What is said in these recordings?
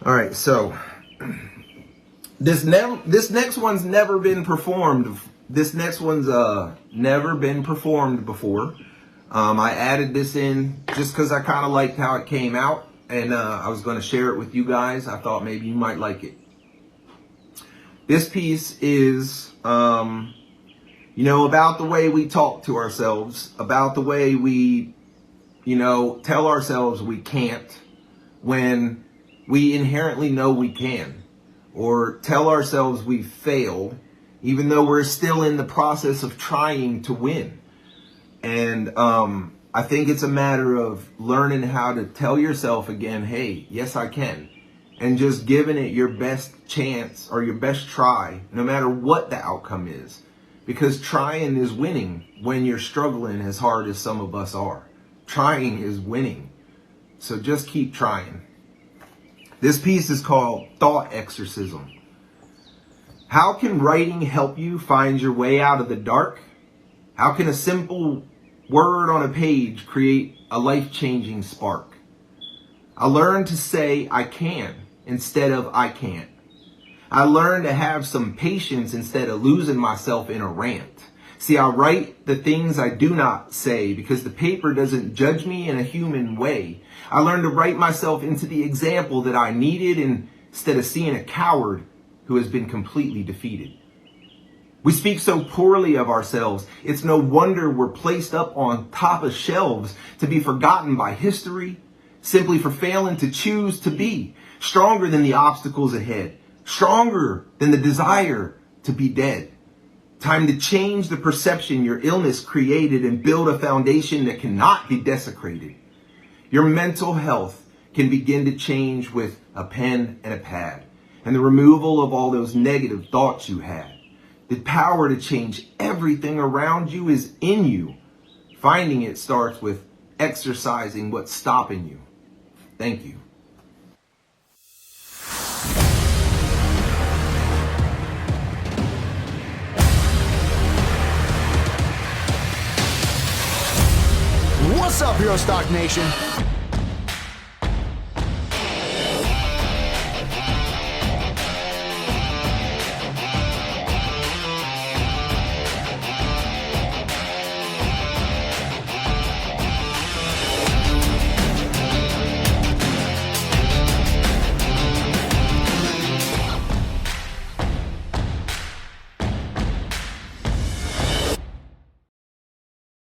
All right, so this next one's never been performed. This next one's never been performed before. I added this in just because I kind of liked how it came out, and I was going to share it with you guys. I thought maybe you might like it. This piece is, about the way we talk to ourselves, about the way we, tell ourselves we can't when we inherently know we can, or tell ourselves we fail, even though we're still in the process of trying to win. And I think it's a matter of learning how to tell yourself again, hey, yes, I can. And just giving it your best chance or your best try, no matter what the outcome is. Because trying is winning when you're struggling as hard as some of us are. Trying is winning. So just keep trying. This piece is called Thought Exorcism. How can writing help you find your way out of the dark? How can a simple word on a page create a life-changing spark? I learned to say I can instead of I can't. I learned to have some patience instead of losing myself in a rant. See, I write the things I do not say because the paper doesn't judge me in a human way. I learned to write myself into the example that I needed instead of seeing a coward who has been completely defeated. We speak so poorly of ourselves. It's no wonder we're placed up on top of shelves to be forgotten by history, simply for failing to choose to be stronger than the obstacles ahead, stronger than the desire to be dead. Time to change the perception your illness created and build a foundation that cannot be desecrated. Your mental health can begin to change with a pen and a pad and the removal of all those negative thoughts you had. The power to change everything around you is in you. Finding it starts with exercising what's stopping you. Thank you. What's up, Hero Stock Nation?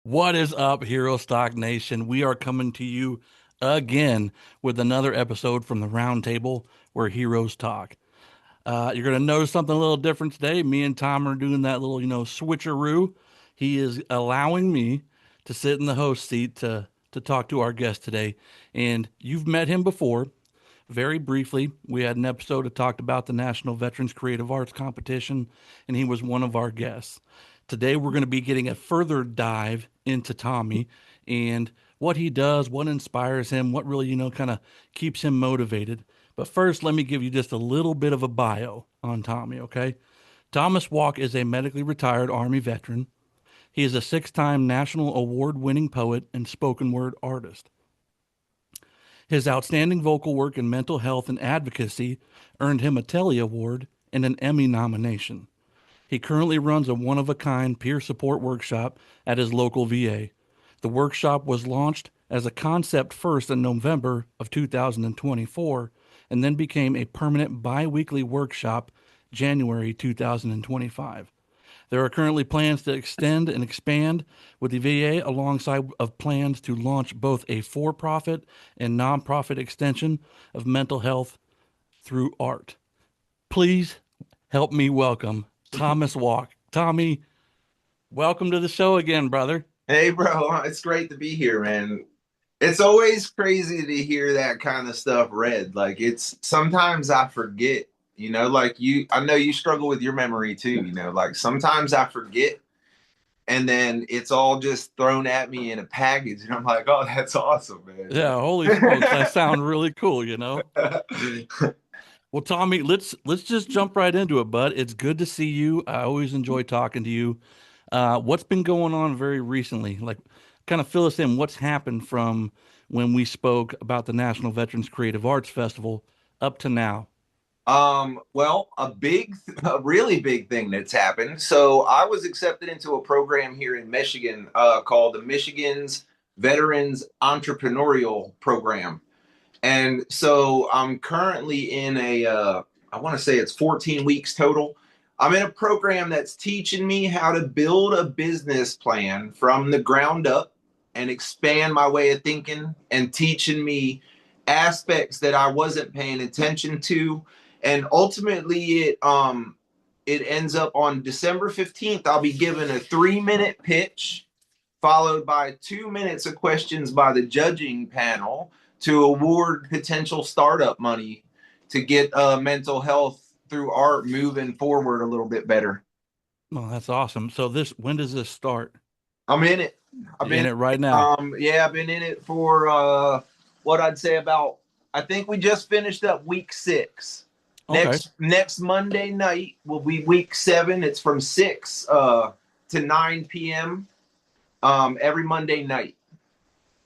What is up, Hero Stock Nation? We are coming to you again with another episode from the Roundtable where heroes talk. You're going to notice something a little different today. Me and Tom are doing that little, switcheroo. He is allowing me to sit in the host seat to talk to our guest today. And you've met him before. Very briefly, we had an episode that talked about the National Veterans Creative Arts Competition, and he was one of our guests. Today, we're going to be getting a further dive into Tommy and what he does, what inspires him, what really, kind of keeps him motivated. But first, let me give you just a little bit of a bio on Tommy, okay? Thomas Walk is a medically retired Army veteran. He is a 6-time national award-winning poet and spoken word artist. His outstanding vocal work in mental health and advocacy earned him a Telly Award and an Emmy nomination. He currently runs a one-of-a-kind peer support workshop at his local VA. The workshop was launched as a concept first in November of 2024 and then became a permanent bi-weekly workshop January 2025. There are currently plans to extend and expand with the VA alongside of plans to launch both a for-profit and non-profit extension of mental health through art. Please help me welcome Thomas Walk. Tommy, welcome to the show again, brother. Hey, bro. It's great to be here, man. It's always crazy to hear that kind of stuff read. Like, sometimes I forget, I know you struggle with your memory too, like sometimes I forget and then it's all just thrown at me in a package and I'm like, oh, that's awesome, man. Yeah, holy smokes, that sounds really cool, Well, Tommy, let's just jump right into it, bud. It's good to see you. I always enjoy talking to you. What's been going on very recently? Like, kind of fill us in. What's happened from when we spoke about the National Veterans Creative Arts Festival up to now? Well, a really big thing that's happened. So I was accepted into a program here in Michigan, called the Michigan's Veterans Entrepreneurial Program. And so I'm currently in I want to say it's 14 weeks total. I'm in a program that's teaching me how to build a business plan from the ground up and expand my way of thinking, and teaching me aspects that I wasn't paying attention to. And ultimately it ends up on December 15th. I'll be given a 3-minute pitch followed by 2 minutes of questions by the judging panel to award potential startup money to get mental health through art moving forward a little bit better. Well, that's awesome. So when does this start? I'm in it. I've You're in been it right now. yeah, I've been in it for what I'd say about, I think we just finished up week 6. Okay. Next Monday night will be week 7. It's from 6 to 9 p.m. Every Monday night.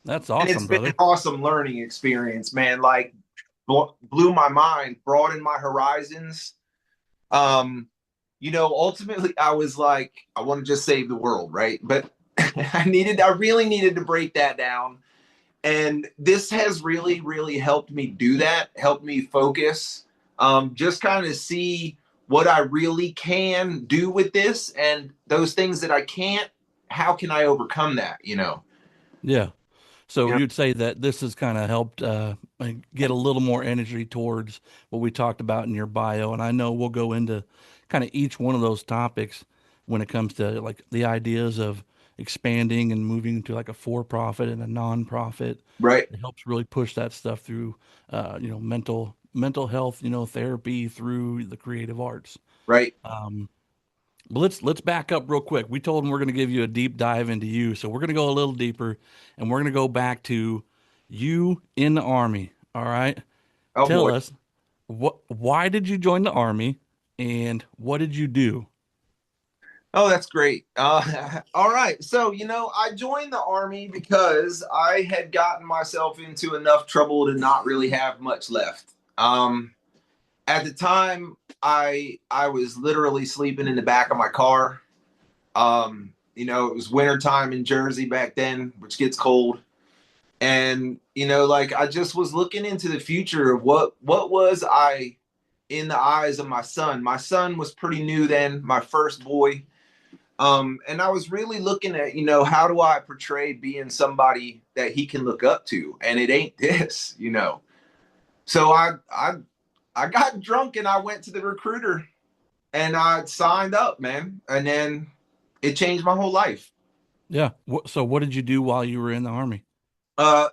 That's And it's awesome, been an brother. awesome learning experience, man. Like, blew my mind, broadened my horizons. Ultimately I was like, I want to just save the world, right? But I really needed to break that down. And this has really, really helped me do that, helped me focus, just kind of see what I really can do with this, and those things that I can't, how can I overcome that? Yeah. So You know, you'd say that this has kind of helped like, get a little more energy towards what we talked about in your bio. And I know we'll go into kind of each one of those topics when it comes to like the ideas of expanding and moving to like a for-profit and a non-profit. right, It helps really push that stuff through, mental health, therapy through the creative arts. right. Um, but let's back up real quick. We told them we're going to give you a deep dive into you, so we're going to go a little deeper, and we're going to go back to you in the army. All right, Oh tell boy. us why did you join the army, and what did you do? Oh, that's great. All right. So, I joined the Army because I had gotten myself into enough trouble to not really have much left. At the time, I was literally sleeping in the back of my car. It was wintertime in Jersey back then, which gets cold. And, like, I just was looking into the future of what was I in the eyes of my son. My son was pretty new then, my first boy. And I was really looking at, how do I portray being somebody that he can look up to? And it ain't this. So I got drunk and I went to the recruiter and I signed up, man. And then it changed my whole life. Yeah. So what did you do while you were in the army?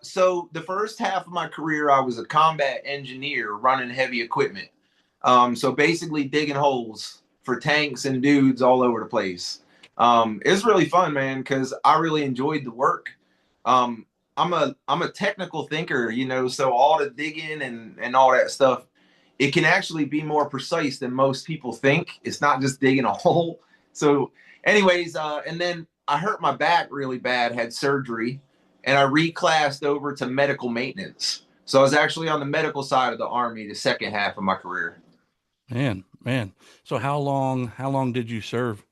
So the first half of my career, I was a combat engineer running heavy equipment. So basically digging holes for tanks and dudes all over the place. It was really fun, man, because I really enjoyed the work. Um, I'm a technical thinker, so all the digging and all that stuff, it can actually be more precise than most people think. It's not just digging a hole. So, anyways, and then I hurt my back really bad, had surgery, and I reclassed over to medical maintenance. So I was actually on the medical side of the Army the second half of my career. Man. So how long did you serve?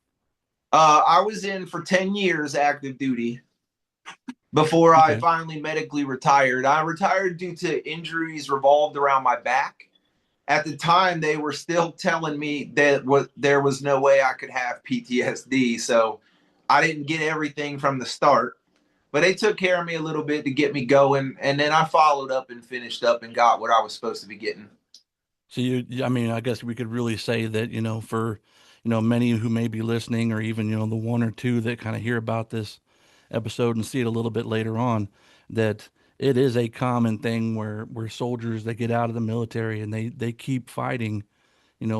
I was in for 10 years active duty before I Okay. finally medically retired. I retired due to injuries revolved around my back. At the time, they were still telling me that there was no way I could have PTSD. So I didn't get everything from the start, but they took care of me a little bit to get me going. And then I followed up and finished up and got what I was supposed to be getting. So I mean, I guess we could really say that, for, many who may be listening or even, the one or two that kind of hear about this episode and see it a little bit later on, that it is a common thing where soldiers they get out of the military and they keep fighting,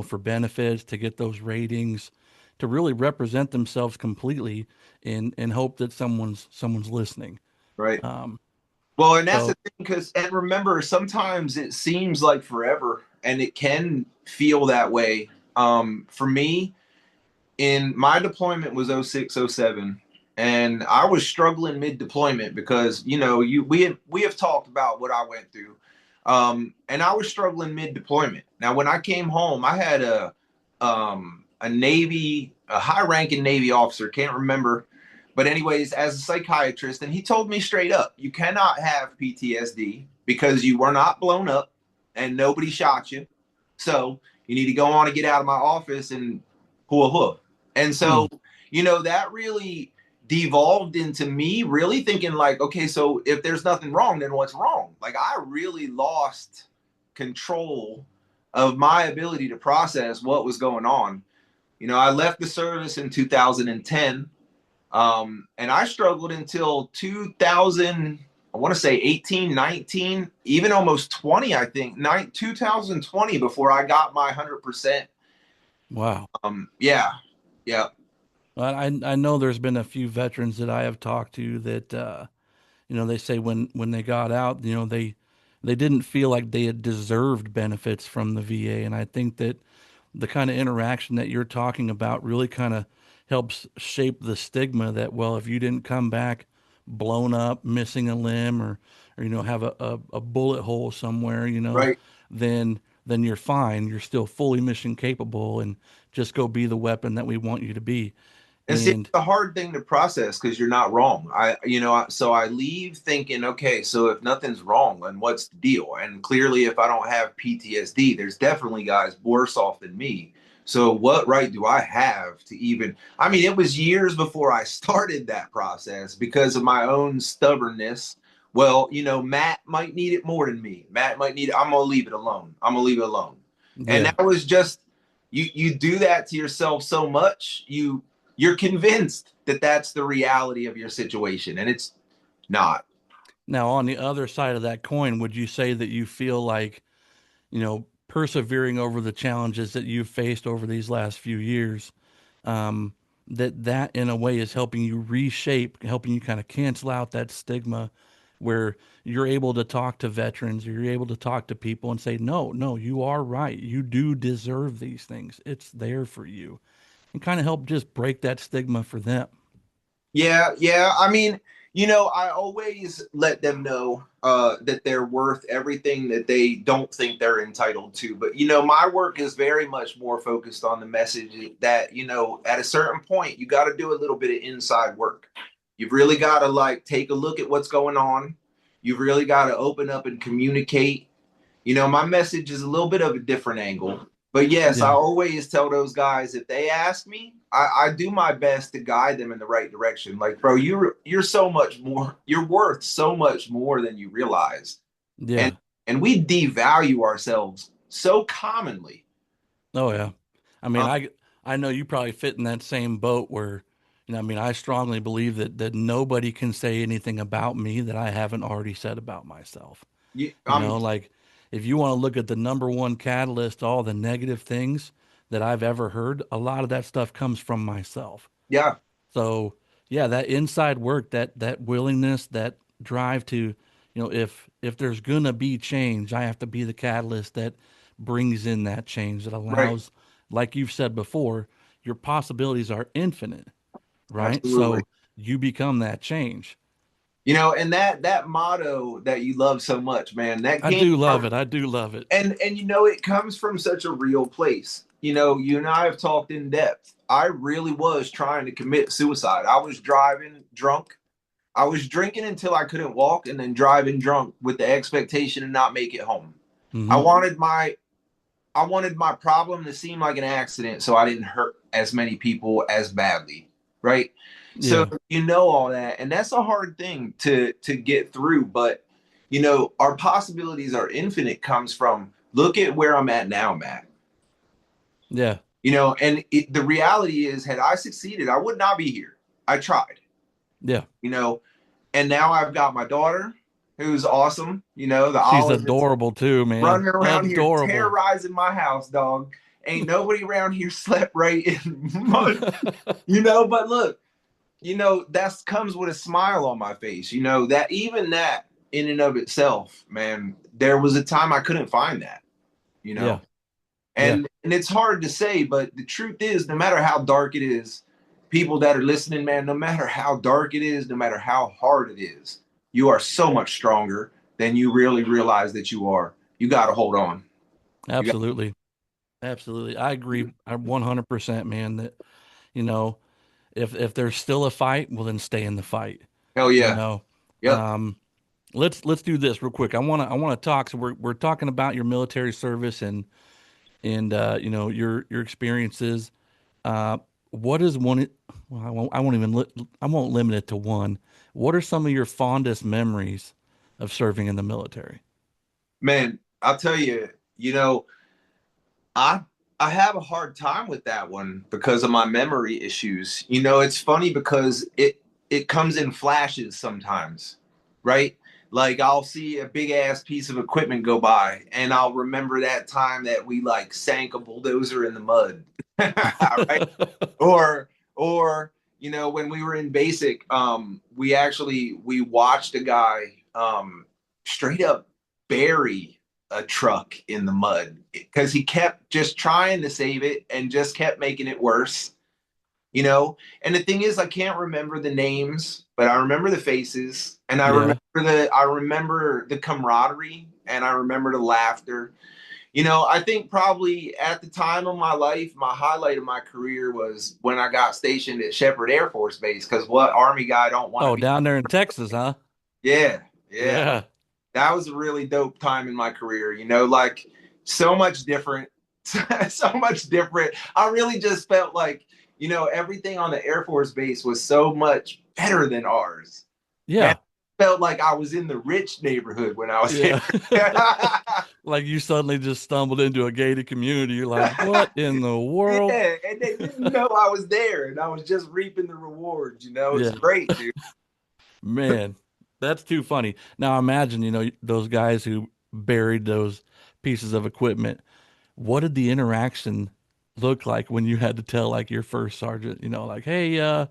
for benefits to get those ratings, to really represent themselves completely and hope that someone's listening. Right. Um, Well, and that's the so thing, and remember, sometimes it seems like forever, and it can feel that way. For me, in my deployment was 06, 07, and I was struggling mid deployment because we have talked about what I went through. And I was struggling mid-deployment. Now, when I came home, I had a high-ranking Navy officer, can't remember, but anyways, as a psychiatrist, and he told me straight up, you cannot have PTSD because you were not blown up and nobody shot you. So you need to go on and get out of my office and hoo. And so, that really devolved into me really thinking like, okay, so if there's nothing wrong, then what's wrong? Like I really lost control of my ability to process what was going on. I left the service in 2010, and I struggled until 2000, I want to say 18, 19, even almost 20, I think, 2020 before I got my 100%. Wow. Yeah. Yeah. Well, I know there's been a few veterans that I have talked to that they say when they got out, they didn't feel like they had deserved benefits from the VA, and I think that the kind of interaction that you're talking about really kind of helps shape the stigma that, well, if you didn't come back blown up, missing a limb, or have a bullet hole somewhere, Right. then you're fine. You're still fully mission capable, and just go be the weapon that we want you to be. And see, it's And a hard thing to process because you're not wrong. So I leave thinking, okay, so if nothing's wrong, then what's the deal? And clearly, if I don't have PTSD, there's definitely guys worse off than me. So what right do I have to even? I mean, it was years before I started that process because of my own stubbornness. Well, Matt might need it more than me. Matt might need it. I'm gonna leave it alone. I'm gonna leave it alone. And yeah, that was just you do that to yourself so much, you're convinced that that's the reality of your situation, and it's not. now on the other side of that coin, would you say that you feel like persevering over the challenges that you've faced over these last few years, um, that in a way is helping you reshape, helping you kind of cancel out that stigma where you're able to talk to veterans or you're able to talk to people and say, no, no, you are right. You do deserve these things. It's there for you, and kind of help just break that stigma for them. Yeah. I mean, I always let them know that they're worth everything that they don't think they're entitled to. But my work is very much more focused on the message that at a certain point you got to do a little bit of inside work. You've really got to like take a look at what's going on. You've really got to open up and communicate. My message is a little bit of a different angle. But yes, I Yeah. always tell those guys if they ask me, I do my best to guide them in the right direction. Like, bro, you're so much more, you're worth so much more than you realize. And Yeah. and we devalue ourselves so commonly. Oh yeah. I mean, Um, I know you probably fit in that same boat where, I mean, I strongly believe that nobody can say anything about me that I haven't already said about myself. you, I'm Like if you want to look at the number one catalyst, to all the negative things that I've ever heard, a lot of that stuff comes from myself. yeah, So yeah, that inside work, that willingness, that drive to, if there's gonna be change, I have to be the catalyst that brings in that change that right, allows, like you've said before, your possibilities are infinite, right? absolutely. So you become that change. And that motto that you love so much, man, that I came do love from it. I do love it. and it comes from such a real place. You and I have talked in depth. I really was trying to commit suicide. I was driving drunk. I was drinking until I couldn't walk and then driving drunk with the expectation to not make it home. I Hmm. wanted my I wanted my problem to seem like an accident so I didn't hurt as many people as badly, right? So Yeah. all that, and that's a hard thing to get through, but our possibilities are infinite comes from look at where I'm at now, Matt. Yeah. And the reality is had I succeeded, I would not be here. I tried, Yeah. you know, and now I've got my daughter who's awesome, the She's olive is adorable too, man. running around here Adorable. terrorizing my house, dog. Ain't nobody around here slept right in months, but look, that's comes with a smile on my face, that even that in and of itself, man, there was a time I couldn't find that, you Yeah. know, Yeah. and it's hard to say, but the truth is, no matter how dark it is, people that are listening, man, no matter how dark it is, no matter how hard it is, you are so much stronger then you really realize that you got to hold on. Absolutely. Absolutely. I agree. I 100%, man, that, you know, if there's still a fight, well, then stay in the fight, Hell you yeah. know? Yep. Um, let's do this real quick. I want to talk. So we're talking about your military service and you know, your experiences. Uh, what is one, well, I won't limit it to one. What are some of your fondest memories of serving in the military? Man, I'll tell you, I I have a hard time with that one because of my memory issues. It's funny because it comes in flashes sometimes, right? Like I'll see a big ass piece of equipment go by and I'll remember that time that we like sank a bulldozer in the mud. Right? Or when we were in basic, we watched a guy straight up bury a truck in the mud because he kept just trying to save it and just kept making it worse. And the thing is, I can't remember the names, but I remember the faces, and Yeah. I remember the camaraderie, and I remember the laughter. I think probably at the time of my life, my highlight of my career was when I got stationed at Shepherd Air Force Base. Because what Army guy don't want to Oh, be? down there in Texas, huh? Yeah, yeah. Yeah. That was a really dope time in my career. Like so much different, so much different. I really just felt like everything on the Air Force Base was so much better than ours. Man, Yeah. I felt like I was in the rich neighborhood when I was here. Yeah. Like you suddenly just stumbled into a gated community. You're like, what in the world? Yeah, and they didn't know I was there, and I was just reaping the rewards. It's Yeah, great, dude. man, that's too funny. Now imagine, those guys who buried those pieces of equipment. What did the interaction look like when you had to tell like your first sergeant, like, hey,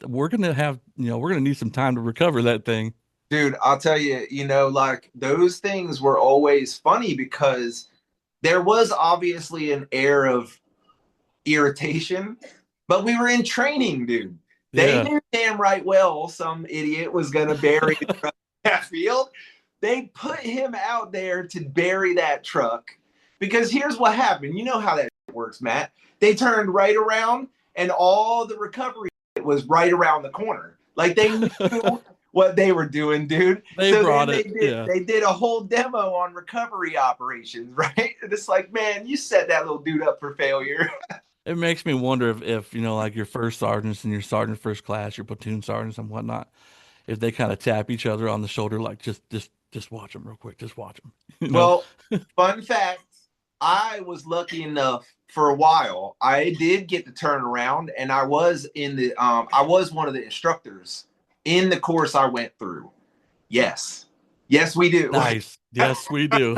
we're gonna need some time to recover that thing. Dude, I'll tell you, like those things were always funny because there was obviously an air of irritation, but we were in training, dude. They Yeah. knew damn right well some idiot was gonna bury the truck in that field. They put him out there to bury that truck because here's what happened. You know how that works, Matt. They turned right around and all the recovery was right around the corner. Like they knew what they were doing, dude. They So brought then it. Yeah. they did a whole demo on recovery operations, right? And it's like, man, you set that little dude up for failure. It makes me wonder if like your first sergeants and your sergeant first class, your platoon sergeants and whatnot, if they kind of tap each other on the shoulder, like just watch them real quick, just watch them, you know? Well, fun fact, I was lucky enough for a while. I did get to turn around and I was one of the instructors in the course I went through. Yes. Yes, we do. Nice. Yes, we do.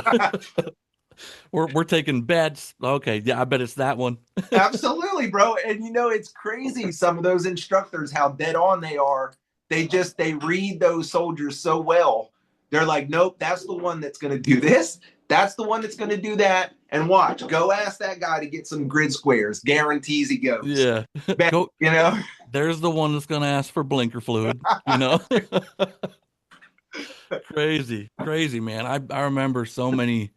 We're taking bets. Okay, yeah, I bet it's that one. Absolutely, bro. And it's crazy. Some of those instructors, how dead on they are. They read those soldiers so well. They're like, nope, that's the one that's going to do this. That's the one that's going to do that. And watch, go ask that guy to get some grid squares. Guarantees he goes. Yeah. Bet, Go. you know? There's the one that's gonna ask for blinker fluid, you know? Crazy, crazy, man. I remember so many.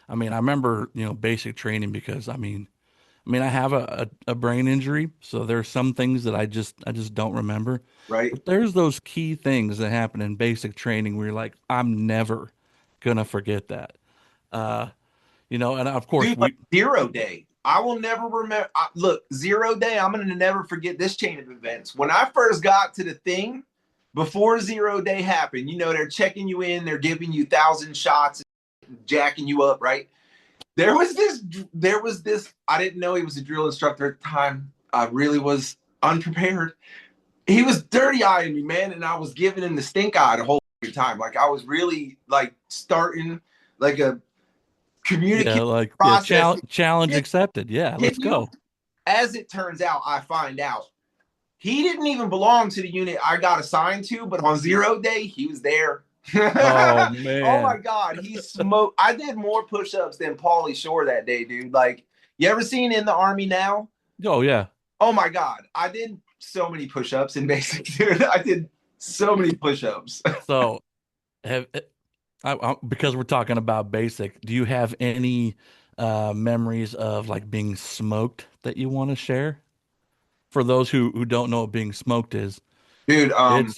I mean, I remember, basic training because I have a brain injury, so there's some things that I just don't remember. Right? But there's those key things that happen in basic training where you're like, I'm never gonna forget that. Uh, and of course Dude, like we, 0 day. I will never remember. Look, 0 day, I'm going to never forget this chain of events. When I first got to the thing, before 0 day happened, they're checking you in, they're giving you 1,000 shots, jacking you up, right? There was this, I didn't know he was a drill instructor at the time. I really was unprepared. He was dirty eyeing me, man, and I was giving him the stink eye the whole time. Like I was really like starting like a yeah, communication like yeah, process. challenge accepted. Yeah, let's Continue. go. As it turns out, I find out he didn't even belong to the unit I got assigned to, but on 0 day, he was there. Oh Oh my man. God, he smoked. I did more push-ups than Paulie Shore that day, dude. Like, you ever seen In the Army Now? Oh yeah. Oh my God, I did so many push-ups in basic, dude. I did so many push-ups. So have Because we're talking about basic, do you have any memories of like being smoked that you want to share? For those who don't know what being smoked is, Dude. it's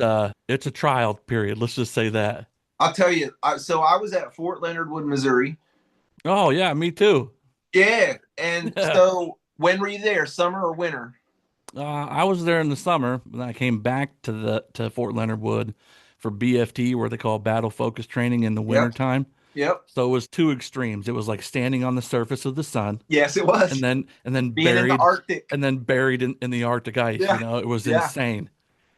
a trial period. Let's just say that. I'll tell you. So I was at Fort Leonard Wood, Missouri. Oh yeah, me too. Yeah, and Yeah. so when were you there? Summer or winter? I was there in the summer, and I came back to Fort Leonard Wood for BFT, where they call battle focus training in the Yep. wintertime. Yep. So it was two extremes. It was like standing on the surface of the sun Yes, it was. and then Being in the buried Arctic. in the Arctic ice. Yeah. It was Yeah. insane.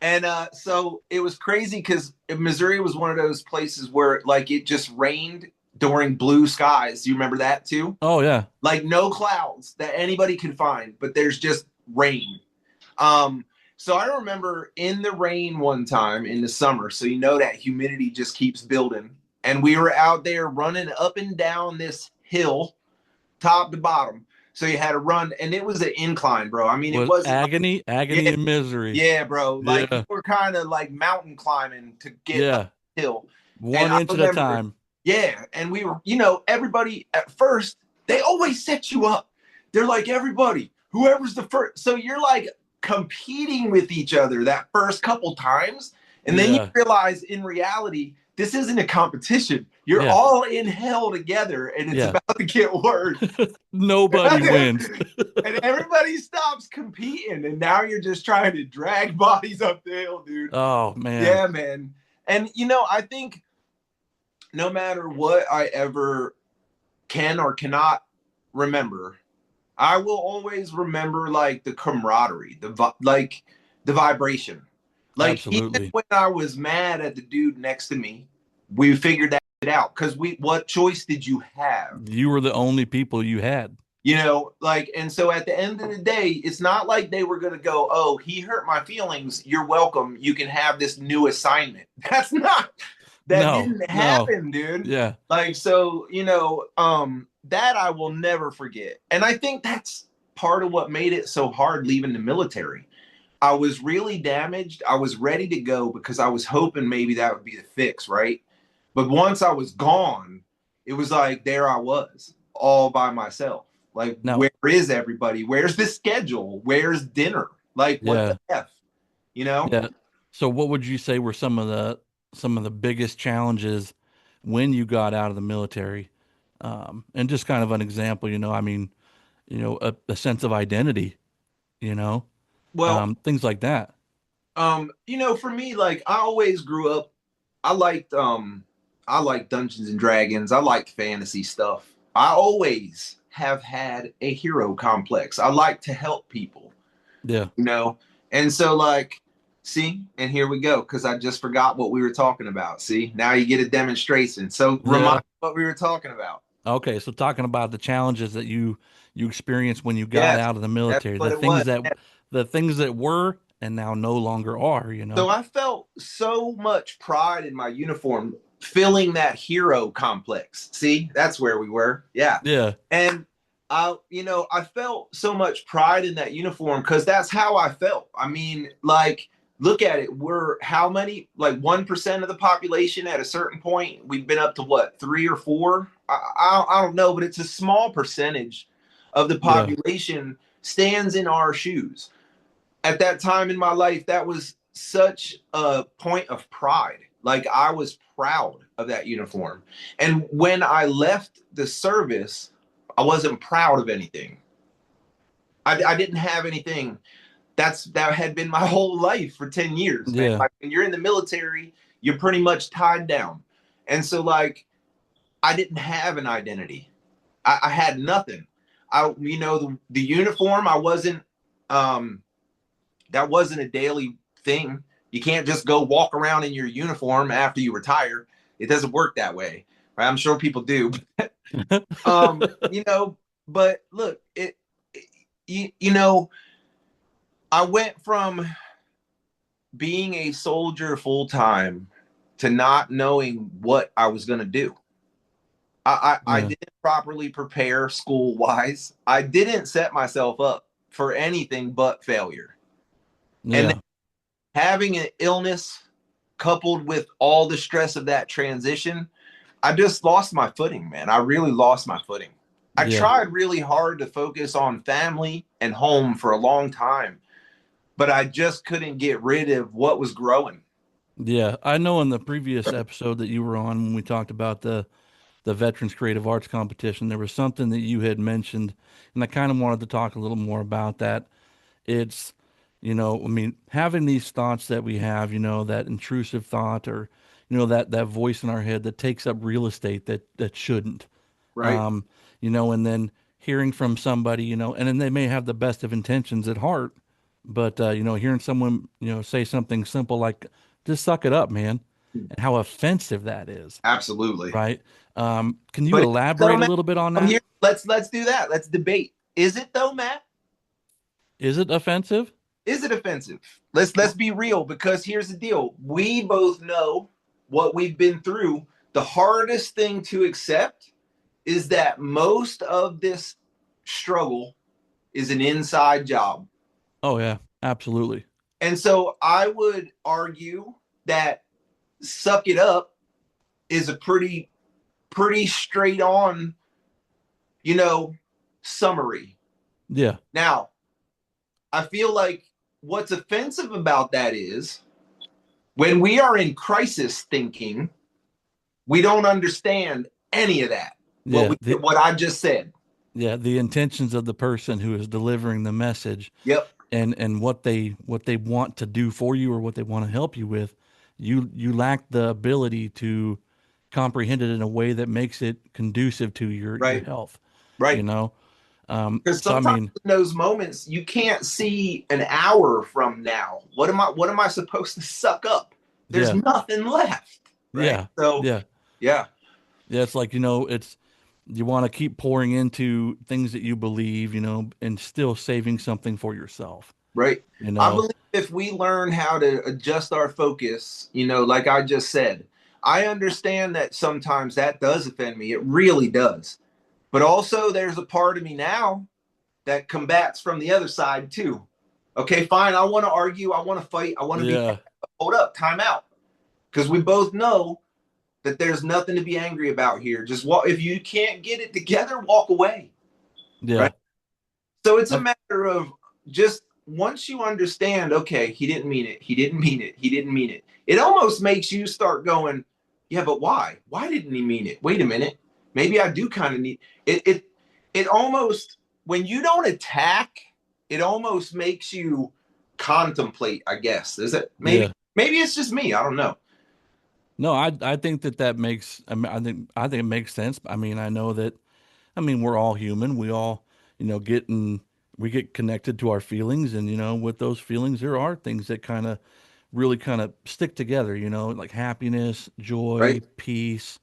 And so it was crazy because Missouri was one of those places where like it just rained during blue skies. You remember that too? Oh yeah. Like no clouds that anybody can find, but there's just rain. Um, so I remember in the rain one time in the summer, so you know that humidity just keeps building. And we were out there running up and down this hill, top to bottom. So you had to run, and it was an incline, bro. I mean, it Was wasn't like, agony, agony yeah, and misery. yeah, bro. Like you Yeah. were kind of like mountain climbing to get up Yeah. the hill. And One I inch at a remember, time. yeah, and we were, everybody at first, they always set you up. They're like, everybody, whoever's the first. So you're like competing with each other that first couple times. And then you Yeah. realize in reality, this isn't a competition. You're Yeah. all in hell together and it's Yeah. about to get worse. Nobody wins. And everybody stops competing. And now you're just trying to drag bodies up the hill, dude. Oh man. Yeah, man. And, I think no matter what I ever can or cannot remember, I will always remember like the camaraderie, the vibration. Like even Absolutely. when I was mad at the dude next to me, we figured that out because what choice did you have? You were the only people you had. And so at the end of the day, it's not like they were going to go, oh, he hurt my feelings. You're welcome. You can have this new assignment. That No, didn't no. happen, dude. Yeah. Like, so, that I will never forget. And I think that's part of what made it so hard leaving the military. I was really damaged. I was ready to go because I was hoping maybe that would be the fix, right? But once I was gone, it was like there I was all by myself. Like, Now, where is everybody? Where's the schedule? Where's dinner? Like, what yeah. the F? You know? Yeah. So what would you say were some of the biggest challenges when you got out of the military? And just kind of an example, I mean, a sense of identity, you know, Well, things like that. for me, like I always grew up, I liked I like Dungeons and Dragons. I like fantasy stuff. I always have had a hero complex. I like to help people, Yeah. you know? And so like, see, and here we go, because I just forgot what we were talking about. See, now you get a demonstration. So remind Yeah. me what we were talking about. Okay. So talking about the challenges that you experienced when you got Yes, out of the that's military, what it was. the things that were and now no longer are. So I felt so much pride in my uniform, filling that hero complex. See, that's where we were. Yeah. Yeah. And I felt so much pride in that uniform because that's how I felt. I mean, like, look at it. We're how many? Like 1% of the population at a certain point. We've been up to what, 3 or 4? I don't know, but it's a small percentage of the Yeah. population stands in our shoes. At that time in my life, that was such a point of pride. Like I was proud of that uniform. And when I left the service, I wasn't proud of anything. I didn't have anything. That had been my whole life for 10 years, man. Yeah. Like when you're in the military, you're pretty much tied down. And so like I didn't have an identity. I had nothing. The uniform, I wasn't that wasn't a daily thing. You can't just go walk around in your uniform after you retire. It doesn't work that way. Right? I'm sure people do. But look, I went from being a soldier full time to not knowing what I was going to do. I Yeah. didn't properly prepare school wise. I didn't set myself up for anything but failure. And Yeah. having an illness coupled with all the stress of that transition, I just lost my footing, man. I really lost my footing. I Yeah. tried really hard to focus on family and home for a long time, but I just couldn't get rid of what was growing. Yeah. I know in the previous episode that you were on when we talked about the Veterans Creative Arts Competition, there was something that you had mentioned, and I kind of wanted to talk a little more about that. It's, I mean, having these thoughts that we have, that intrusive thought or, that voice in our head that takes up real estate that shouldn't, Right. um, and then hearing from somebody, and then they may have the best of intentions at heart, but, hearing someone, say something simple like, just suck it up, man, and how offensive that is. Absolutely. Right. Can you But so, elaborate a Matt, little bit on I'm that? here. Let's do that. Let's debate. Is it though, Matt? Is it offensive? Is it offensive? Let's be real, because here's the deal. We both know what we've been through. The hardest thing to accept is that most of this struggle is an inside job. Oh yeah, absolutely. And so I would argue that suck it up is a pretty straight on, summary. Yeah. Now, I feel like what's offensive about that is when we are in crisis thinking, we don't understand any of that. Yeah. What I just said. The intentions of the person who is delivering the message Yep. and what they want to do for you or what they want to help you with, you lack the ability to comprehend it in a way that makes it conducive to your Right. health, you Right. know? Because So I sometimes mean, in those moments you can't see an hour from now. What am I supposed to suck up? There's yeah, nothing left. Right. yeah, So yeah. yeah. Yeah, it's like, it's you want to keep pouring into things that you believe, and still saving something for yourself, Right. you I know? believe if we learn how to adjust our focus, like I just said, I understand that sometimes that does offend me. It really does. But also, there's a part of me now that combats from the other side too. Okay, fine. I want to argue. I want to fight. I want to be. Yeah, Hold up. Time out. Because we both know that there's nothing to be angry about here. Just walk. If you can't get it together, walk away. yeah. Right. So it's a I've, matter of just once you understand, okay, he didn't mean it. He didn't mean it. He didn't mean it. It almost makes you start going, yeah, but why? Why didn't he mean it? Wait a minute. Maybe I do kind of need it. It almost, when you don't attack, it almost makes you contemplate, I guess. Is it yeah. maybe it's just me. I don't know. No, I think that makes, I mean, I think it makes sense. I mean, I know that, I mean, we're all human. We all, we get connected to our feelings, and, with those feelings, there are things that really kind of stick together, like happiness, joy, Right? peace.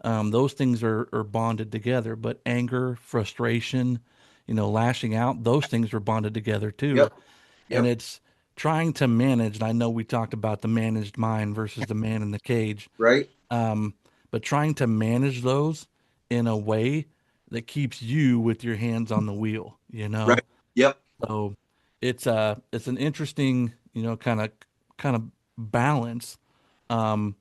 Those things are bonded together, but anger, frustration, lashing out, those things are bonded together too. Yep. And Yep. it's trying to manage. And I know we talked about the managed mind versus the man in the cage, Right? um, but trying to manage those in a way that keeps you with your hands on the wheel, Right. Yep. So it's an interesting, kind of balance. Um,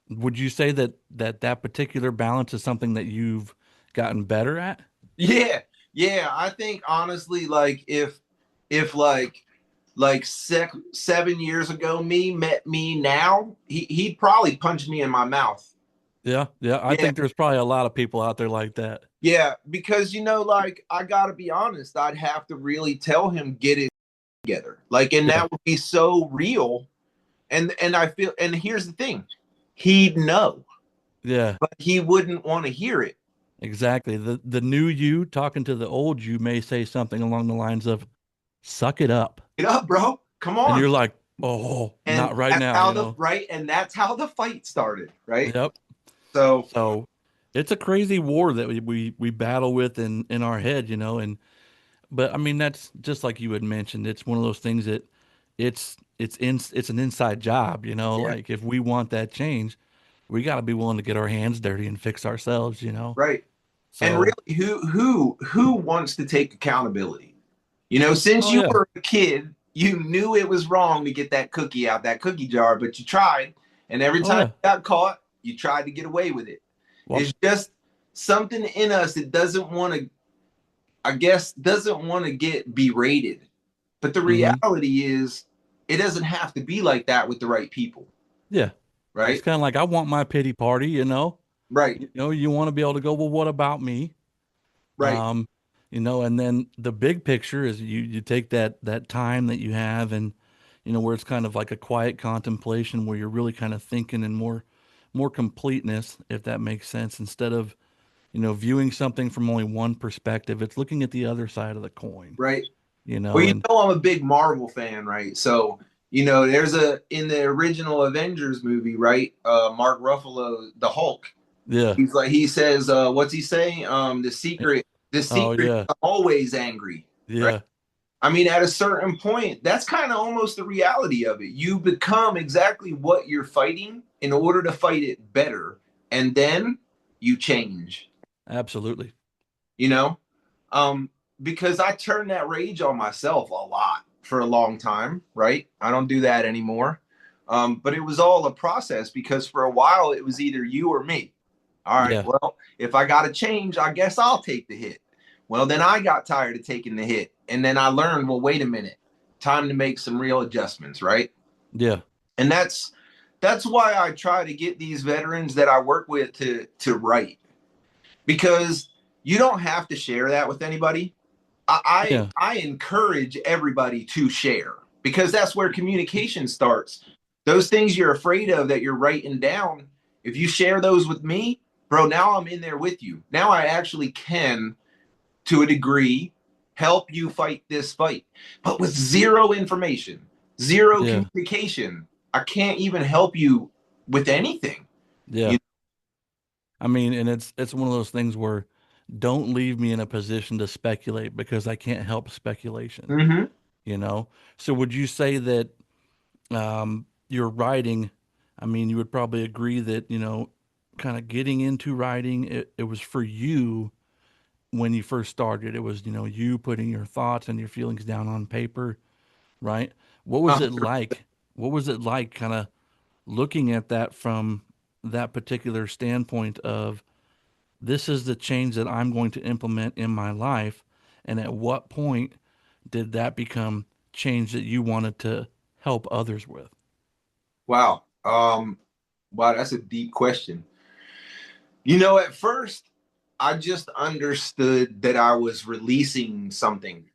would you say that particular balance is something that you've gotten better at? Yeah, yeah. I think honestly, like if like 7 years ago me met me now, he'd probably punch me in my mouth. Yeah, yeah. I Yeah, think there's probably a lot of people out there like that. yeah. Because like I gotta be honest, I'd have to really tell him get it together. Like, and Yeah, that would be so real. And I feel, and here's the thing, he'd know, yeah, but he wouldn't want to hear it. exactly. The new you talking to the old you may say something along the lines of "suck it up," Get up, bro. Come and on. you're like, "Oh, And not right that's now," how the right, and that's how the fight started, right? Yep. So So it's a crazy war that we battle with in our head, and but I mean that's just like you had mentioned. It's one of those things that it's an inside job, yeah, Like if we want that change, we got to be willing to get our hands dirty and fix ourselves. right. And So, really, who wants to take accountability? Since oh you yeah, were a kid, you knew it was wrong to get that cookie out that cookie jar, but you tried, and every oh time yeah, you got caught, you tried to get away with it. Well, It's just something in us that doesn't want to, I guess, doesn't want to get berated. But the mhm. reality is, it doesn't have to be like that with the right people, Yeah. It's right? kind of like I want my pity party, you know. Right, You want to be able to go, well, what about me? right, Um, and then the big picture is you take that time that you have and where it's kind of like a quiet contemplation where you're really kind of thinking in more completeness, if that makes sense, instead of, viewing something from only one perspective. It's looking at the other side of the coin, right. Well, and I'm a big Marvel fan, right? So, there's in the original Avengers movie, right? Mark Ruffalo, the Hulk. yeah. He says, what's he saying? The Oh secret yeah. is always angry, right? Yeah. I mean, at a certain point, that's kind of almost the reality of it. You become exactly what you're fighting in order to fight it better, and then you change, Absolutely. you know? Um, because I turned that rage on myself a lot for a long time, right? I don't do that anymore. But it was all a process because for a while it was either you or me. All right, Yeah. well, if I got to change, I guess I'll take the hit. Well, then I got tired of taking the hit. And then I learned, well, wait a minute, time to make some real adjustments, right? Yeah. And that's why I try to get these veterans that I work with to write, because you don't have to share that with anybody. Yeah. I encourage everybody to share because that's where communication starts. Those things you're afraid of that you're writing down, if you share those with me, bro, now I'm in there with you. Now I actually can, to a degree, help you fight this fight. But with zero information, zero Yeah. communication, I can't even help you with anything. Yeah. You I mean, and it's one of those things where don't leave me in a position to speculate because I can't help speculation, mm-hmm. you know? So would you say that your writing, I mean, you would probably agree that, kind of getting into writing, it was for you when you first started. It was, you putting your thoughts and your feelings down on paper, right? What was it like? What was it like kind of looking at that from that particular standpoint of this is the change that I'm going to implement in my life? And at what point did that become change that you wanted to help others with? Wow. Wow, that's a deep question. At first, I just understood that I was releasing something.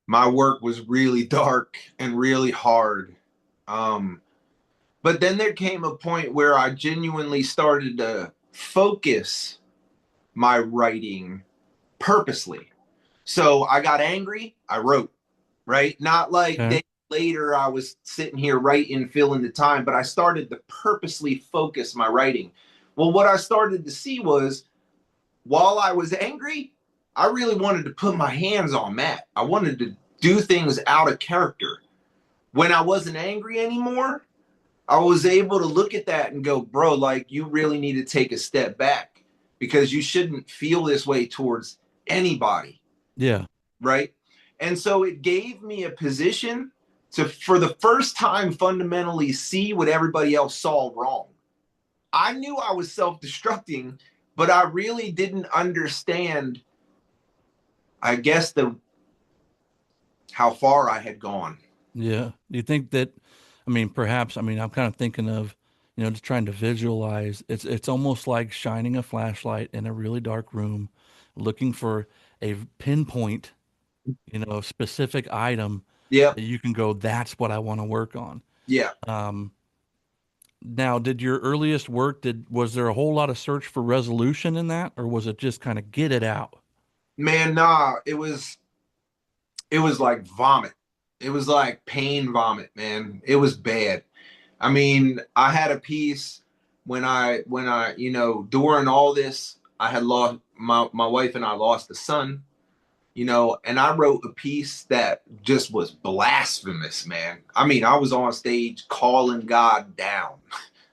My work was really dark and really hard. Um, but then there came a point where I genuinely started to focus my writing purposely. So I got angry, I wrote, right? Not like Okay. days later I was sitting here writing, filling the time, but I started to purposely focus my writing. Well, what I started to see was while I was angry, I really wanted to put my hands on Matt. I wanted to do things out of character. When I wasn't angry anymore, I was able to look at that and go, bro, like you really need to take a step back because you shouldn't feel this way towards anybody, Yeah. right? And so it gave me a position to, for the first time, fundamentally see what everybody else saw wrong. I knew I was self destructing, but I really didn't understand, I guess, the how far I had gone. Yeah. Do you think that, I mean, perhaps, I mean, I'm kind of thinking of, just trying to visualize. It's almost like shining a flashlight in a really dark room, looking for a pinpoint, specific item Yeah, that you can go, that's what I want to work on. yeah, Um, Now, did your earliest work, was there a whole lot of search for resolution in that, or was it just kind of get it out? man. Nah, it was like vomit. It was like pain vomit, man. It was bad. I mean, I had a piece when I during all this, I had lost my wife and I lost a son, and I wrote a piece that just was blasphemous, man. I mean, I was on stage calling God down.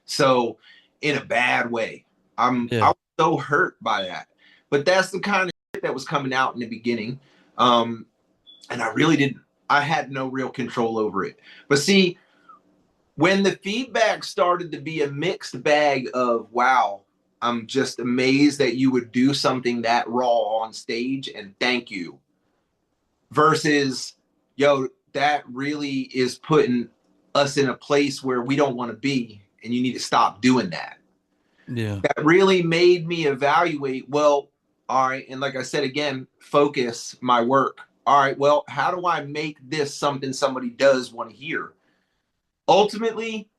So in a bad way. I Yeah. was so hurt by that. But that's the kind of shit that was coming out in the beginning. Um, and I really didn't, I had no real control over it. But see, when the feedback started to be a mixed bag of, wow, I'm just amazed that you would do something that raw on stage, and thank you. Versus, yo, that really is putting us in a place where we don't want to be, and you need to stop doing that. Yeah. That really made me evaluate, well, all right, and like I said again, focus my work. All right, well, how do I make this something somebody does want to hear? Ultimately,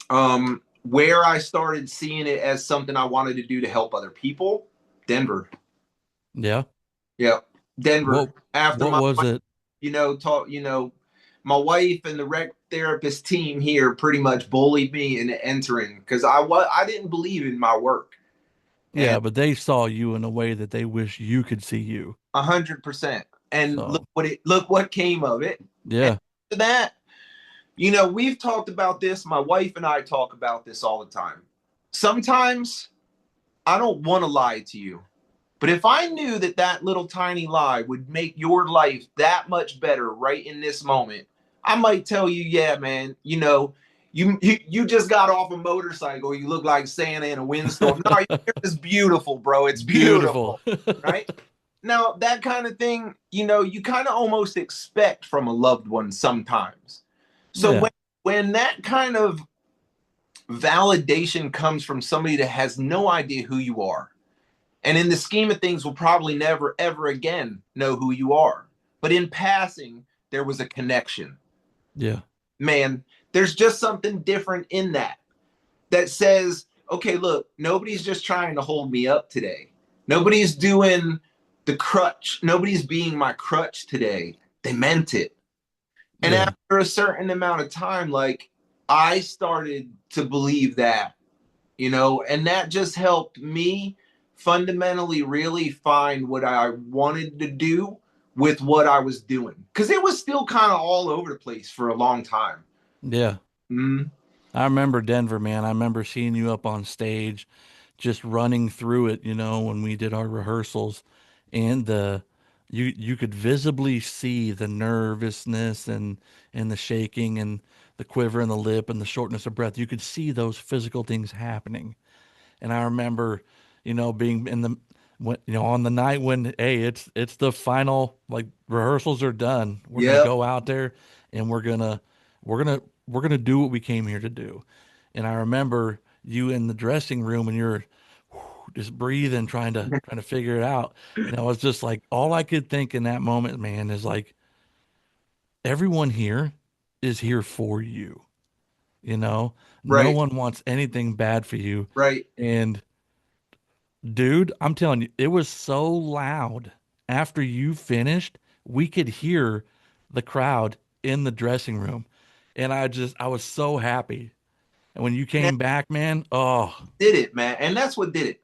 where I started seeing it as something I wanted to do to help other people, Denver. Yeah. Yeah, Denver. What After what my, was it? my wife and the rec therapist team here pretty much bullied me into entering because I didn't believe in my work, and Yeah, but they saw you in a way that they wish you could see you. 100%. And So, look what came of it. And yeah. after that, we've talked about this. My wife and I talk about this all the time. Sometimes I don't want to lie to you. But if I knew that that little tiny lie would make your life that much better right in this moment, I might tell you, yeah, man, you just got off a motorcycle. You look like Santa in a windstorm. No, it's beautiful, bro. It's Beautiful. beautiful, right? Now, that kind of thing, you kind of almost expect from a loved one sometimes. So Yeah. when that kind of validation comes from somebody that has no idea who you are, and in the scheme of things, will probably never, ever again know who you are. But in passing, there was a connection. Yeah. Man, there's just something different in that says, okay, look, nobody's just trying to hold me up today. Nobody's doing the crutch. Nobody's being my crutch today. They meant it. And Yeah. after a certain amount of time, like, I started to believe that, and that just helped me fundamentally really find what I wanted to do with what I was doing. Because it was still kind of all over the place for a long time. Yeah. Mm, I remember Denver, man. I remember seeing you up on stage, just running through it, when we did our rehearsals, and you could visibly see the nervousness and the shaking and the quiver in the lip and the shortness of breath. You could see those physical things happening. And I remember, being in the when, on the night when, hey, it's the final, like, rehearsals are done. We're gonna yep. go out there and we're gonna do what we came here to do. And I remember you in the dressing room and you're just breathing, trying to figure it out. And I was just like, all I could think in that moment, man, is like, everyone here is here for you. No Right. one wants anything bad for you. Right. And dude, I'm telling you, it was so loud. After you finished, we could hear the crowd in the dressing room. And I was so happy. And when you And that came back, man, oh, did it, man. And that's what did it.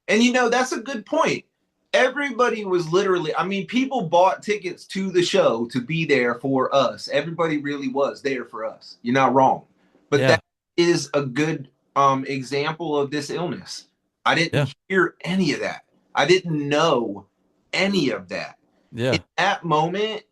And that's a good point. Everybody was literally, I mean, people bought tickets to the show to be there for us. Everybody really was there for us. You're not wrong. But yeah, that is a good example of this illness. I yeah, didn't hear any of that. I didn't know any of that. In yeah, that moment,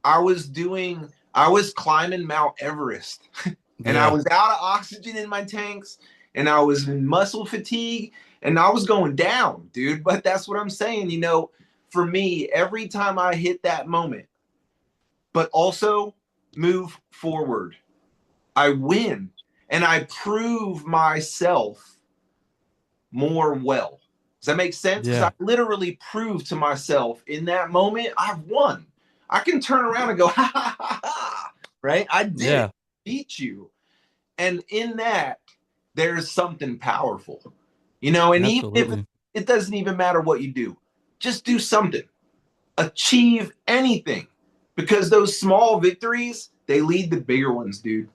I was climbing Mount Everest and I yeah, was out of oxygen in my tanks and I was in muscle fatigue and I was going down, dude. But that's what I'm saying. For me, every time I hit that moment, but also move forward, I win and I prove myself more well. Does that make sense? Because I yeah, literally proved to myself in that moment, I've won. I can turn around and go, ha ha ha ha, right? I did it, yeah, beat you. And in that, there's something powerful, and even if absolutely. it doesn't even matter what you do, just do something, achieve anything, because those small victories, they lead to bigger ones, dude.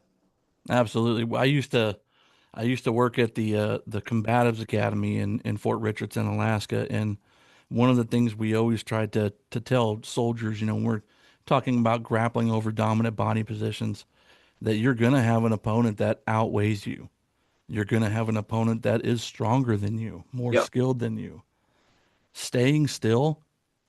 Absolutely. Well, I used to work at the Combatives Academy in Fort Richardson, Alaska, and one of the things we always tried to tell soldiers, when we're talking about grappling over dominant body positions, that you're gonna have an opponent that outweighs you. You're gonna have an opponent that is stronger than you, more Yep. skilled than you. Staying still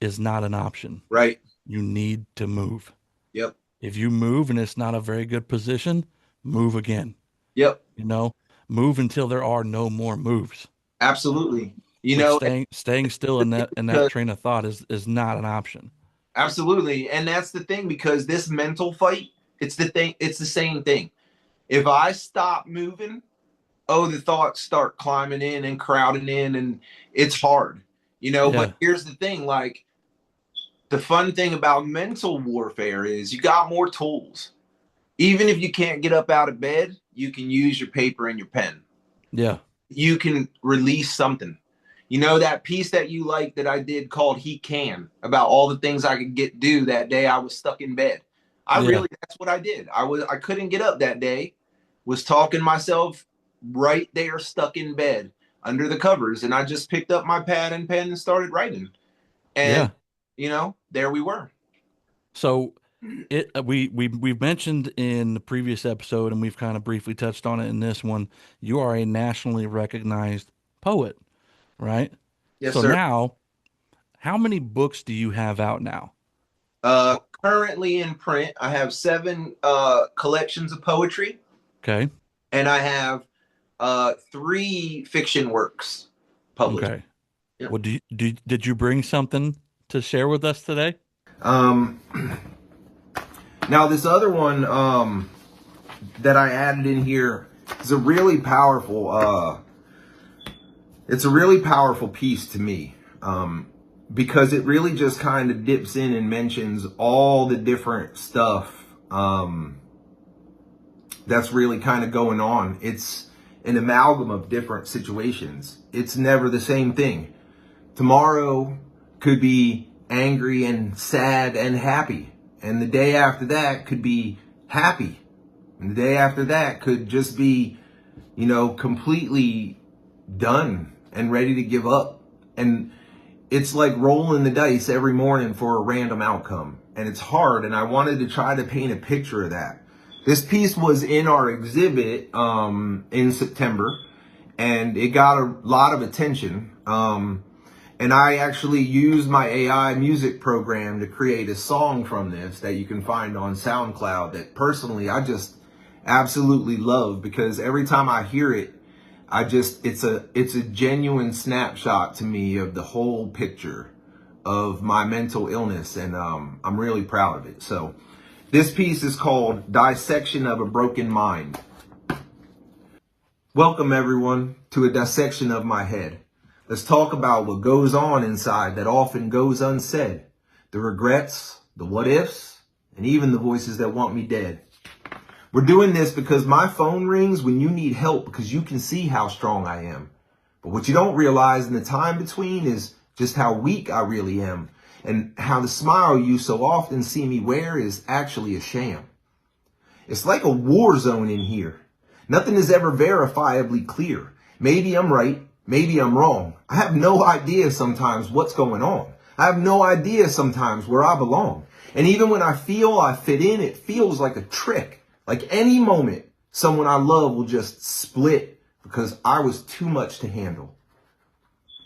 is not an option. Right. You need to move. Yep. If you move and it's not a very good position, move again. Yep. You know, move until there are no more moves. Absolutely. You Which know, staying still in that because train of thought is not an option. absolutely. And that's the thing, because this mental fight, it's the same thing. If I stop moving, oh, the thoughts start climbing in and crowding in, and it's hard, but Yeah. here's the thing, like, the fun thing about mental warfare is you got more tools. Even if you can't get up out of bed, you can use your paper and your pen. Yeah. You can release something. That piece that you like that I did called He Can, about all the things I could do that day I was stuck in bed. Yeah. That's what I did. I couldn't get up that day, was talking myself right there stuck in bed under the covers, and I just picked up my pad and pen and started writing. And Yeah. there we were. So we've mentioned in the previous episode, and we've kind of briefly touched on it in this one. You are a nationally recognized poet, right? Yes, So sir. now, how many books do you have out now? Currently in print, I have 7 collections of poetry, Okay. and I have 3 fiction works published. Okay. Yep. Well, did you bring something to share with us today? Um, Now this other one that I added in here is a really powerful. It's a really powerful piece to me, because it really just kind of dips in and mentions all the different stuff that's really kind of going on. It's an amalgam of different situations. It's never the same thing. Tomorrow could be angry and sad and happy. And the day after that could be happy. And the day after that could just be, completely done and ready to give up. And it's like rolling the dice every morning for a random outcome. And it's hard. And I wanted to try to paint a picture of that. This piece was in our exhibit in September, and it got a lot of attention. And I actually used my AI music program to create a song from this that you can find on SoundCloud that personally I just absolutely love, because every time I hear it, it's a genuine snapshot to me of the whole picture of my mental illness, and I'm really proud of it. So this piece is called Dissection of a Broken Mind. Welcome everyone to a dissection of my head. Let's talk about what goes on inside that often goes unsaid. The regrets, the what ifs, and even the voices that want me dead. We're doing this because my phone rings when you need help, because you can see how strong I am. But what you don't realize in the time between is just how weak I really am, and how the smile you so often see me wear is actually a sham. It's like a war zone in here. Nothing is ever verifiably clear. Maybe I'm right. Maybe I'm wrong. I have no idea sometimes what's going on. I have no idea sometimes where I belong. And even when I feel I fit in, it feels like a trick. Like any moment, someone I love will just split because I was too much to handle.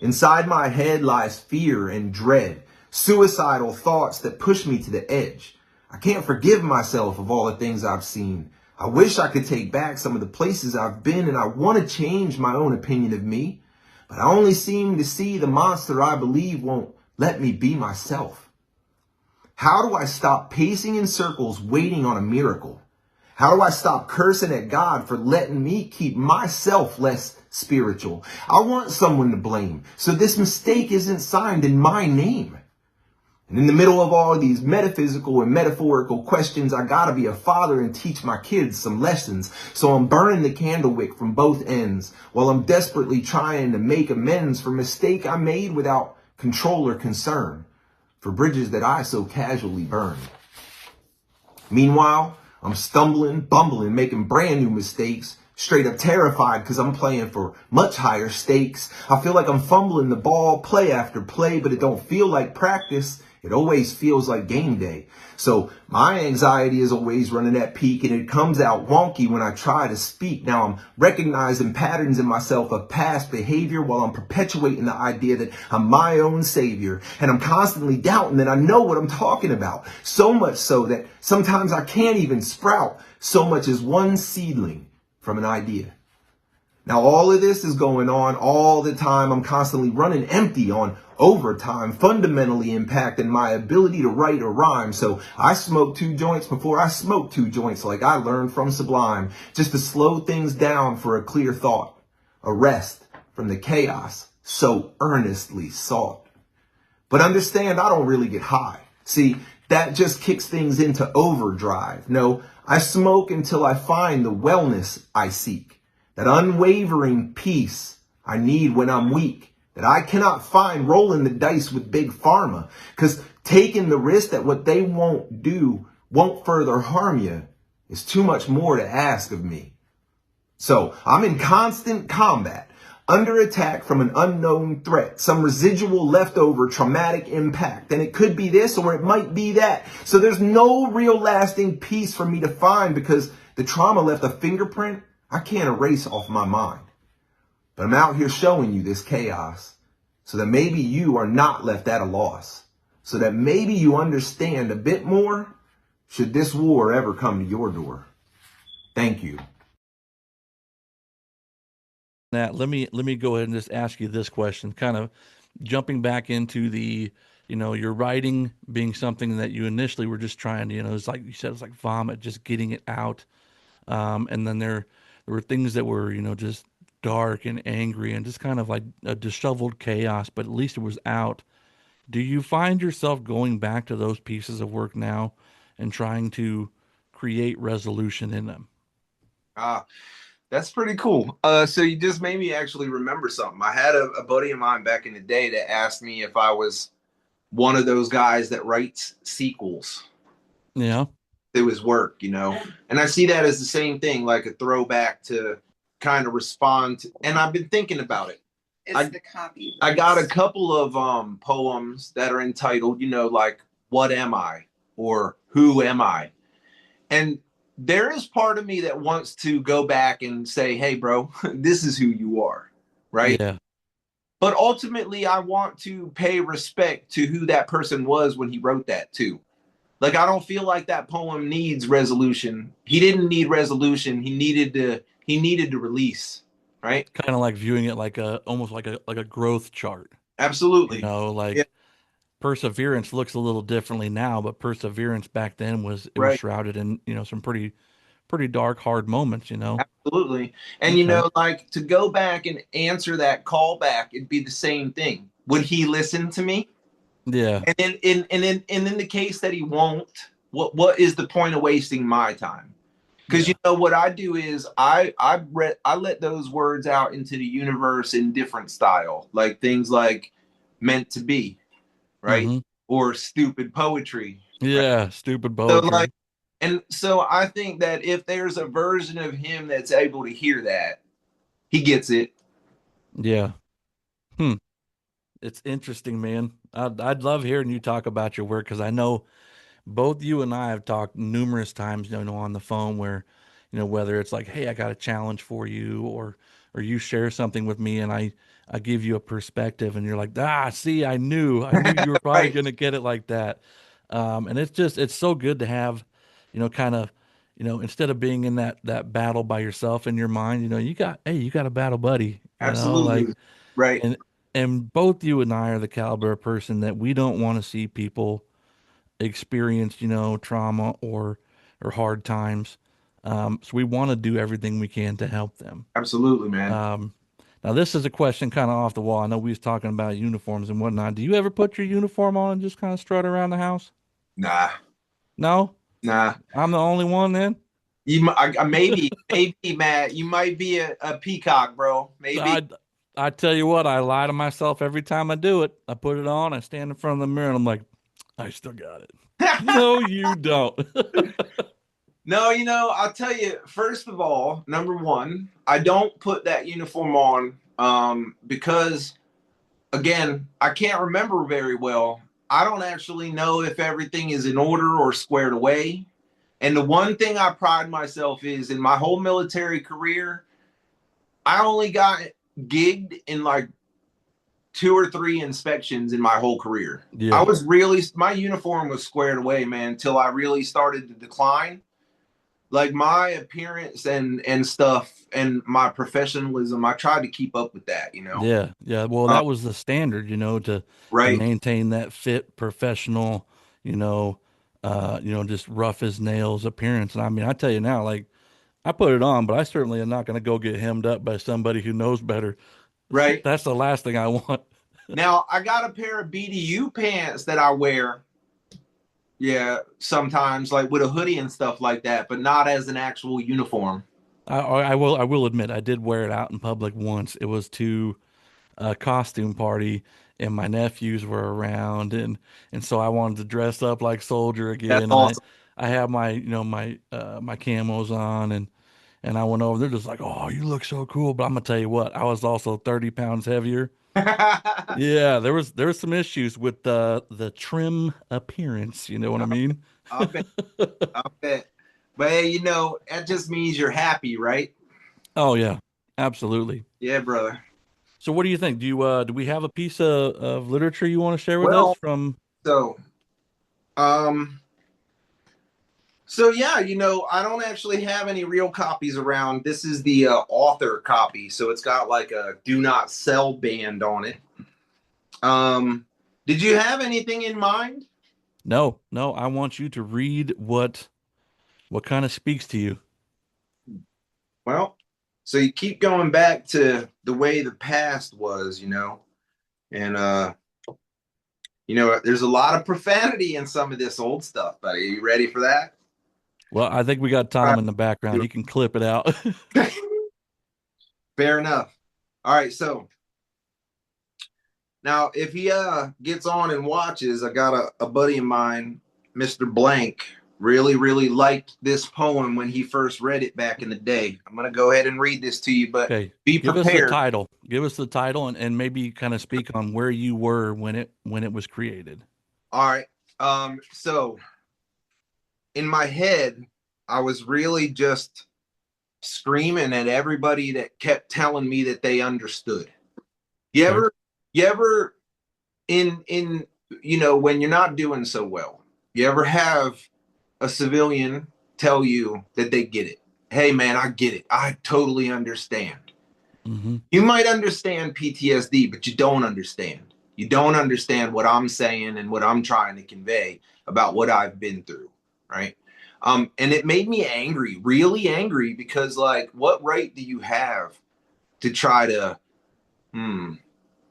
Inside my head lies fear and dread, suicidal thoughts that push me to the edge. I can't forgive myself of all the things I've seen. I wish I could take back some of the places I've been, and I want to change my own opinion of me. But I only seem to see the monster I believe won't let me be myself. How do I stop pacing in circles waiting on a miracle? How do I stop cursing at God for letting me keep myself less spiritual? I want someone to blame, so this mistake isn't signed in my name. And in the middle of all of these metaphysical and metaphorical questions, I gotta be a father and teach my kids some lessons. So I'm burning the candle wick from both ends while I'm desperately trying to make amends for mistake I made without control or concern, for bridges that I so casually burned. Meanwhile, I'm stumbling, bumbling, making brand new mistakes, straight up terrified because I'm playing for much higher stakes. I feel like I'm fumbling the ball play after play, but it don't feel like practice. It always feels like game day. So my anxiety is always running at peak, and it comes out wonky when I try to speak. Now I'm recognizing patterns in myself of past behavior while I'm perpetuating the idea that I'm my own savior. And I'm constantly doubting that I know what I'm talking about. So much so that sometimes I can't even sprout so much as one seedling from an idea. Now, all of this is going on all the time. I'm constantly running empty on overtime, fundamentally impacting my ability to write or rhyme. So I smoke 2 joints before I smoke 2 joints, like I learned from Sublime, just to slow things down for a clear thought, a rest from the chaos so earnestly sought. But understand, I don't really get high. See, that just kicks things into overdrive. No, I smoke until I find the wellness I seek. That unwavering peace I need when I'm weak, that I cannot find rolling the dice with big pharma, because taking the risk that what they won't do won't further harm you is too much more to ask of me. So I'm in constant combat, under attack from an unknown threat, some residual leftover traumatic impact. And it could be this or it might be that. So there's no real lasting peace for me to find because the trauma left a fingerprint I can't erase off my mind. But I'm out here showing you this chaos so that maybe you are not left at a loss. So that maybe you understand a bit more should this war ever come to your door. Thank you. Now, let me go ahead and just ask you this question, kind of jumping back into the, your writing being something that you initially were just trying to, it's like you said, it's like vomit, just getting it out. And then there were things that were, just dark and angry and just kind of like a disheveled chaos, but at least it was out. Do you find yourself going back to those pieces of work now and trying to create resolution in them? That's pretty cool. So you just made me actually remember something. I had a buddy of mine back in the day that asked me if I was one of those guys that writes sequels. Yeah. To his work, and I see that as the same thing, like a throwback to kind of respond to, and I've been thinking about it. The copy. I got a couple of poems that are entitled, like What Am I? Or Who Am I? And there is part of me that wants to go back and say, hey, bro, this is who you are, right? Yeah. But ultimately, I want to pay respect to who that person was when he wrote that too. Like, I don't feel like that poem needs resolution. He didn't need resolution. He needed to release, right? Kind of like viewing it like almost like a growth chart. Absolutely. Yeah. Perseverance looks a little differently now, but perseverance back then was Right. shrouded in, some pretty dark, hard moments, Absolutely. And, Okay. like to go back and answer that call back, it'd be the same thing. Would he listen to me? Yeah. And in the case that he won't, what is the point of wasting my time? Because what I do is I let those words out into the universe in different style, like things like meant to be, right? Mm-hmm. Or stupid poetry. Yeah, right? stupid So poetry. and so I think that if there's a version of him that's able to hear that, he gets it. Yeah. It's interesting, man. I'd love hearing you talk about your work because I know both you and I have talked numerous times, on the phone where, whether it's like, hey, I got a challenge for you, or you share something with me and I give you a perspective and you're like, see, I knew you were probably Right. going to get it like that. And it's so good to have, kind of, instead of being in that battle by yourself in your mind, you got a battle buddy, like, Absolutely. Right. and both you and I are the caliber of person that we don't want to see people experience, trauma or hard times. So we want to do everything we can to help them. Absolutely, man. Now this is a question kind of off the wall. I know we was talking about uniforms and whatnot. Do you ever put your uniform on and just kind of strut around the house? Nah. No? Nah. I'm the only one then? Maybe, Matt, you might be a peacock, bro. Maybe. I tell you what, I lie to myself every time I do it. I put it on, I stand in front of the mirror and I'm like, I still got it. No, you don't. No, I'll tell you, first of all, number one, I don't put that uniform on because, again, I can't remember very well. I don't actually know if everything is in order or squared away. And the one thing I pride myself is in my whole military career, I only got gigged in like 2 or 3 inspections in my whole career. Yeah. My uniform was squared away, man, until I really started to decline. like my appearance and stuff and my professionalism, I tried to keep up with that, you know. Yeah, yeah. Well, Um, that was the standard, to right, maintain that fit, professional, just rough as nails appearance. And I mean, I tell you now, like I put it on, but I certainly am not going to go get hemmed up by somebody who knows better. right. That's the last thing I want. Now I got a pair of BDU pants that I wear. Yeah, sometimes like with a hoodie and stuff like that, but not as an actual uniform. I will admit I did wear it out in public once. It was to a costume party and my nephews were around and so I wanted to dress up like soldier That's again and I awesome. I have my my camos on and I went over. They're just like, "Oh, you look so cool." But I'm gonna tell you what, I was also 30 pounds heavier. I Yeah, there was some issues with the trim appearance, you know what I mean? bet. I bet. But hey, that just means you're happy, right? Oh yeah, absolutely. Yeah, brother. So what do you think? Do we have a piece of literature you want to share with us Well, from? so um so yeah, I don't actually have any real copies around. This is the author copy, so it's got like a do not sell band on it. Um did you have anything in mind? No, no, I want you to read what kind of speaks to you. Well, so you keep going back to the way the past was, and there's a lot of profanity in some of this old stuff, buddy. Are you ready for that? Well, I think we got All Tom in the background. He can clip it out. right. Fair enough. All right, so now if he gets on and watches, I got a buddy of mine, Mr. Blank, really, really liked this poem when he first read it back in the day. I'm gonna go ahead and read this to you, but Okay, be give us the prepared. title. Give us the title and maybe kind of speak on where you were when it was created. All right. So in my head, I was really just screaming at everybody that kept telling me that they understood. You Okay. ever, you ever in when you're not doing so well, you ever have a civilian tell you that they get it? Hey man, I get it. I totally understand. Mm-hmm. You might understand PTSD, but you don't understand. You don't understand what I'm saying and what I'm trying to convey about what I've been through, right? And it made me angry, really angry, because like, what right do you have to try to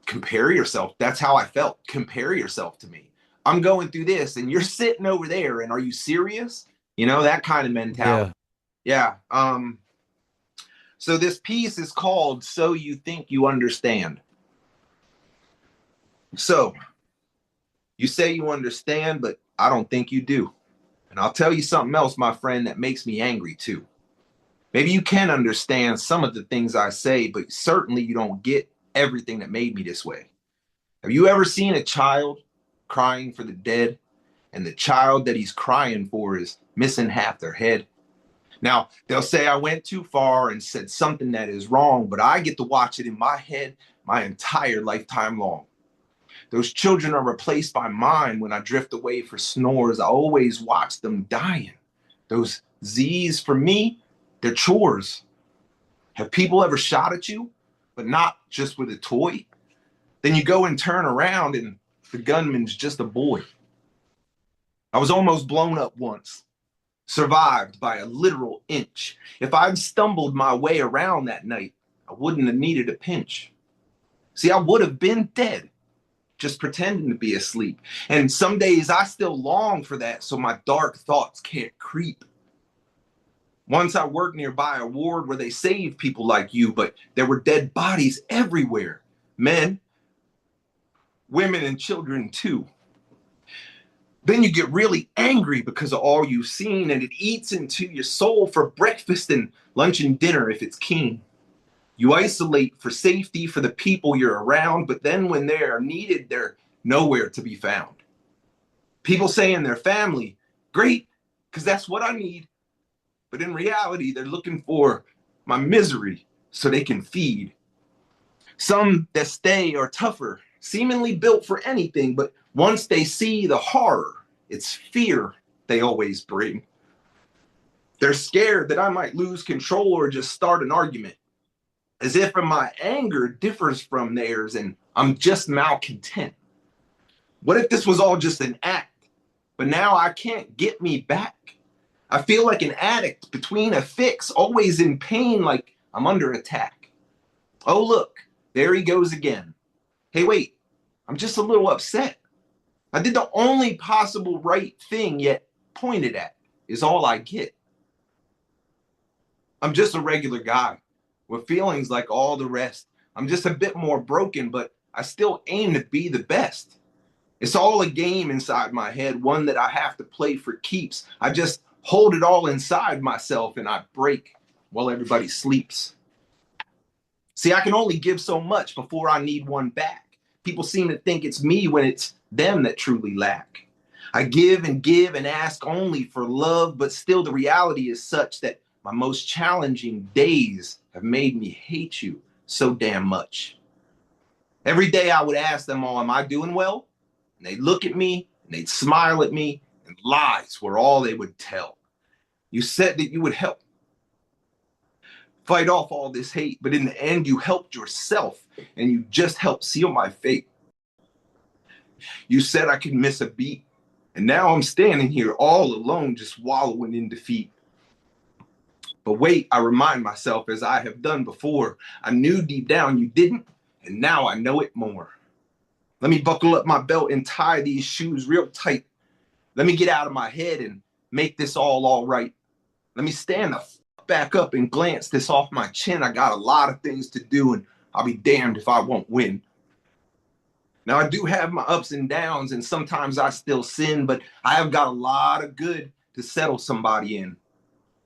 compare yourself? That's how I felt. Compare yourself to me. I'm going through this, and you're sitting over there, and are you serious? That kind of mentality. Yeah. Yeah. So this piece is called "So You Think You Understand." So you say you understand, but I don't think you do. And I'll tell you something else, my friend, that makes me angry too. Maybe you can understand some of the things I say, but certainly you don't get everything that made me this way. Have you ever seen a child crying for the dead, and the child that he's crying for is missing half their head? Now, they'll say I went too far and said something that is wrong, but I get to watch it in my head my entire lifetime long. Those children are replaced by mine when I drift away for snores. I always watch them dying. Those Z's for me, they're chores. Have people ever shot at you, but not just with a toy? Then you go and turn around and the gunman's just a boy. I was almost blown up once, survived by a literal inch. If I'd stumbled my way around that night, I wouldn't have needed a pinch. See, I would have been dead, just pretending to be asleep. And some days I still long for that so my dark thoughts can't creep. Once I worked nearby a ward where they saved people like you, but there were dead bodies everywhere. Men, women, and children too. Then you get really angry because of all you've seen, and it eats into your soul for breakfast and lunch and dinner if it's keen. You isolate for safety for the people you're around, but then when they are needed, they're nowhere to be found. People say in their family, great, because that's what I need. But in reality, they're looking for my misery so they can feed. Some that stay are tougher, seemingly built for anything, but once they see the horror, it's fear they always bring. They're scared that I might lose control or just start an argument, as if my anger differs from theirs and I'm just malcontent. What if this was all just an act, but now I can't get me back? I feel like an addict between a fix, always in pain, like I'm under attack. Oh, look, there he goes again. Hey, wait, I'm just a little upset. I did the only possible right thing, yet pointed at is all I get. I'm just a regular guy with feelings like all the rest. I'm just a bit more broken, but I still aim to be the best. It's all a game inside my head, one that I have to play for keeps. I just hold it all inside myself and I break while everybody sleeps. See, I can only give so much before I need one back. People seem to think it's me when it's them that truly lack. I give and ask only for love, but still the reality is such that my most challenging days have made me hate you so damn much. Every day I would ask them all, am I doing well? And they'd look at me and they'd smile at me, and lies were all they would tell. You said that you would help fight off all this hate, but in the end you helped yourself and you just helped seal my fate. You said I could miss a beat, and now I'm standing here all alone, just wallowing in defeat. But wait, I remind myself, as I have done before, I knew deep down you didn't, and now I know it more. Let me buckle up my belt and tie these shoes real tight. Let me get out of my head and make this all right. Let me stand the back up and glance this off my chin. I got a lot of things to do, and I'll be damned if I won't win. Now, I do have my ups and downs, and sometimes I still sin, but I have got a lot of good to settle somebody in.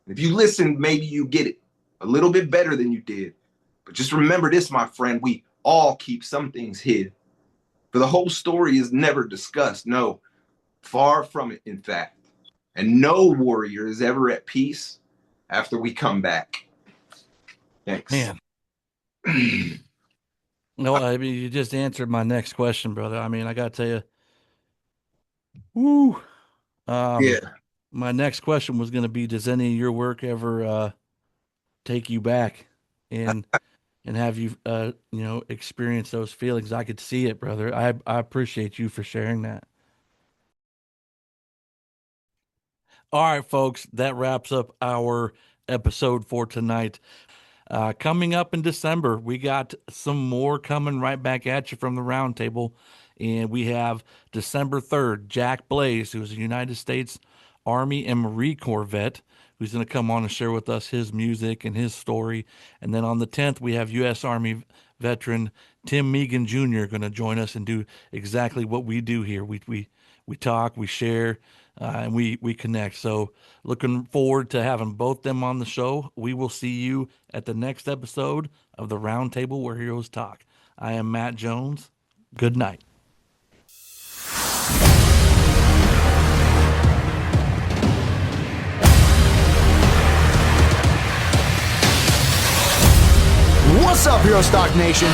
If you listen, maybe you get it a little bit better than you did. But just remember this, my friend, we all keep some things hid. For the whole story is never discussed. No, far from it, in fact. And no warrior is ever at peace after we come back. Thanks. Man. No, I mean, you just answered my next question, brother. I mean, I got to tell you, woo. Yeah. My next question was going to be, does any of your work ever take you back and have you, experience those feelings? I could see it, brother. I appreciate you for sharing that. All right, folks, that wraps up our episode for tonight. Coming up in December, we got some more coming right back at you from the Roundtable. And we have December 3rd, Jack Blaze, who's a United States Army and Marine Corps vet, who's going to come on and share with us his music and his story. And then on the 10th, we have U.S. Army veteran Tim Megan Jr. going to join us and do exactly what we do here. We talk, we share, and we connect. So looking forward to having both them on the show. We will see you at the next episode of the Roundtable where Heroes Talk. I am Matt Jones. Good night. What's up, Hero Stock Nation?